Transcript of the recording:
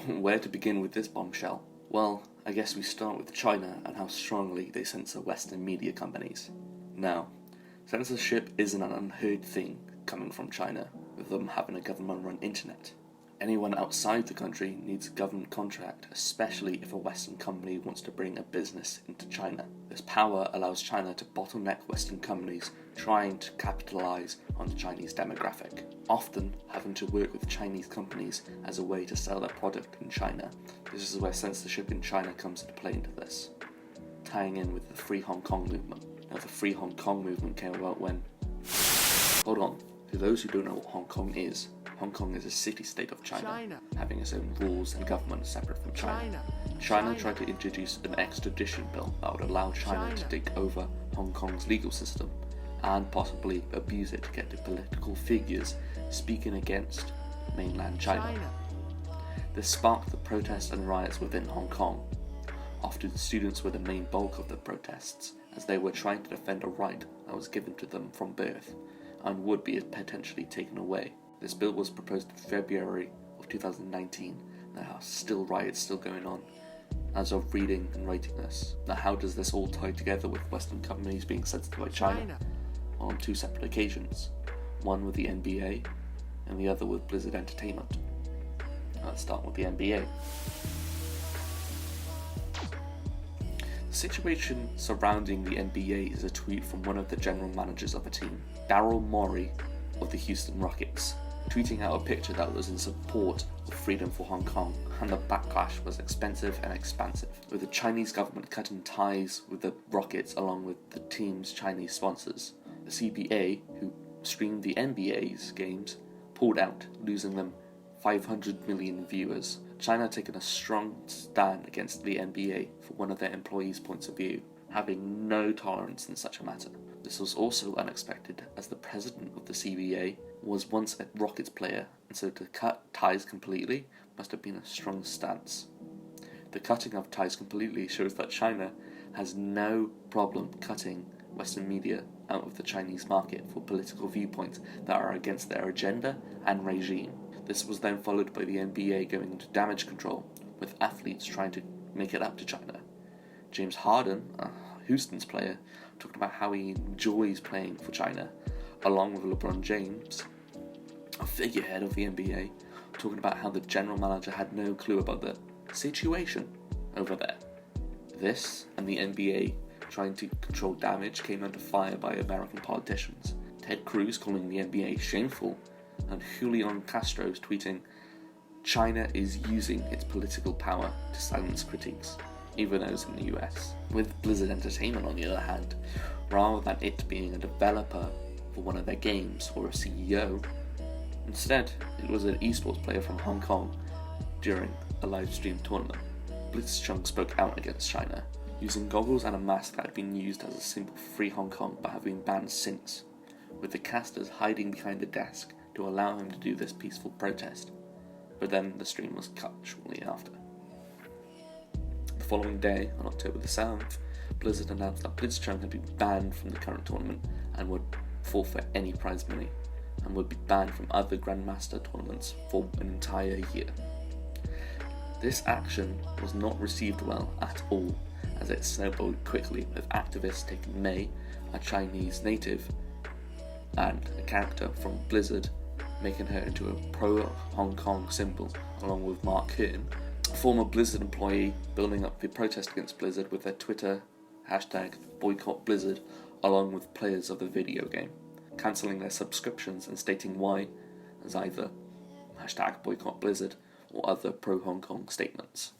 Where to begin with this bombshell? Well, I guess we start with China and how strongly they censor Western media companies. Now, censorship isn't an unheard thing coming from China, with them having a government-run internet. Anyone outside the country needs a government contract, especially if a Western company wants to bring a business into China. This power allows China to bottleneck Western companies trying to capitalize on the Chinese demographic, often having to work with Chinese companies as a way to sell their product in China. This is where censorship in China comes into play into this, tying in with the Free Hong Kong movement. Now, the Free Hong Kong movement came about when... Hold on. For those who don't know what Hong Kong is a city-state of China, having its own rules and government separate from China. China tried to introduce an extradition bill that would allow China to take over Hong Kong's legal system and possibly abuse it to get to political figures speaking against mainland China. This sparked the protests and riots within Hong Kong. Often the students were the main bulk of the protests, as they were trying to defend a right that was given to them from birth and would be potentially taken away. This bill was proposed in February of 2019. There are still riots still going on as of reading and writing this. Now, how does this all tie together with Western companies being censored by China? On two separate occasions. One with the NBA and the other with Blizzard Entertainment. Let's start with the NBA. The situation surrounding the NBA is a tweet from one of the general managers of a team, Daryl Morey of the Houston Rockets, tweeting out a picture that was in support of freedom for Hong Kong, and the backlash was expensive and expansive, with the Chinese government cutting ties with the Rockets along with the team's Chinese sponsors. The CBA, who streamed the NBA's games, pulled out, losing them 500 million viewers. China taking a strong stand against the NBA for one of their employees' points of view, having no tolerance in such a matter. This was also unexpected, as the president of the CBA was once a Rockets player, and so to cut ties completely must have been a strong stance. The cutting of ties completely shows that China has no problem cutting Western media out of the Chinese market for political viewpoints that are against their agenda and regime. This was then followed by the NBA going into damage control, with athletes trying to make it up to China. James Harden, Houston's player, talked about how he enjoys playing for China, along with LeBron James, a figurehead of the NBA, talking about how the general manager had no clue about the situation over there. This and the NBA trying to control damage came under fire by American politicians. Ted Cruz calling the NBA shameful, and Julian Castro's tweeting, "China is using its political power to silence critiques, even those in the US." With Blizzard Entertainment, on the other hand, rather than it being a developer for one of their games or a CEO, instead it was an esports player from Hong Kong during a live stream tournament. Blitzchung spoke out against China, using goggles and a mask that had been used as a symbol for Free Hong Kong but have been banned since, with the casters hiding behind a desk to allow him to do this peaceful protest, but then the stream was cut shortly after. The following day, on October the 7th, Blizzard announced that Blitzchung had been banned from the current tournament and would forfeit any prize money, and would be banned from other Grandmaster tournaments for an entire year. This action was not received well at all, as it snowballed quickly, with activists taking Mei, a Chinese native, and a character from Blizzard, making her into a pro-Hong Kong symbol, along with Mark Kern, a former Blizzard employee, building up the protest against Blizzard with their Twitter hashtag boycott Blizzard, along with players of the video game, cancelling their subscriptions and stating why as either hashtag boycott Blizzard or other pro-Hong Kong statements.